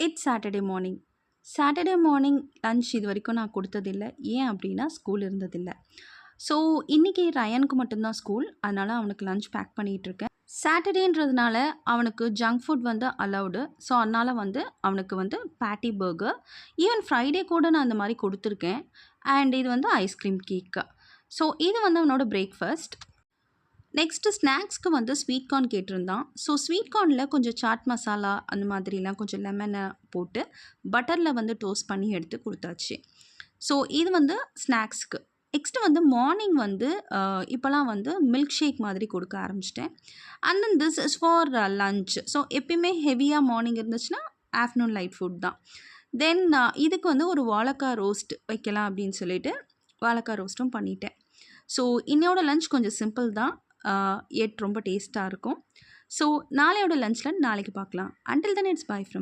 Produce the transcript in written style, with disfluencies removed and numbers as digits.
It's Saturday morning. Saturday morning lunch இது வரைக்கும் நான் கொடுத்ததில்ல. ஏன் அப்படின்னா, ஸ்கூல் இருந்ததில்ல. ஸோ, இன்னைக்கு ரயானுக்கு மட்டும் தான் ஸ்கூல். அதனால அவனுக்கு லன்ச் பேக் பண்ணிகிட்டுருக்கேன். சாட்டர்டேன்றதுனால அவனுக்கு ஜங்க் ஃபுட் வந்து அலவுடு. ஸோ, அதனால வந்து அவனுக்கு வந்து பேட்டி பர்கர், ஈவன் ஃப்ரைடே கூட நான் அந்த மாரி கொடுத்துருக்கேன். அண்ட் இது வந்து ஐஸ்கிரீம் கேக்கு. ஸோ, இது வந்து அவனோட பிரேக்ஃபாஸ்ட். நெக்ஸ்ட்டு ஸ்நாக்ஸ்க்கு வந்து ஸ்வீட் கார்ன் கேட்டிருந்தான். ஸோ, ஸ்வீட் கார்னில் கொஞ்சம் சாட் மசாலா அந்த மாதிரிலாம் கொஞ்சம் லெமனை போட்டு பட்டரில் வந்து டோஸ்ட் பண்ணி எடுத்து கொடுத்தாச்சு. ஸோ, இது வந்து ஸ்நாக்ஸ்க்கு. நெக்ஸ்ட்டு வந்து மார்னிங் வந்து இப்போலாம் வந்து மில்க் ஷேக் மாதிரி கொடுக்க ஆரம்பிச்சிட்டேன். And then this is for lunch. So, எப்பயுமே ஹெவியாக மார்னிங் இருந்துச்சுன்னா ஆஃப்டர்நூன் லைட் ஃபுட் தான். தென் இதுக்கு வந்து ஒரு வாழைக்காய் ரோஸ்ட் வைக்கலாம் அப்படின்னு சொல்லிட்டு வாழைக்காய் ரோஸ்ட்டும் பண்ணிட்டேன். ஸோ, இன்னையோட லன்ச் கொஞ்சம் சிம்பிள் தான். எட் ரொம்ப டேஸ்ட்டாக இருக்கும். ஸோ, நாளையோட லன்ச்சில் நாளைக்கு பார்க்கலாம். Until then it's by from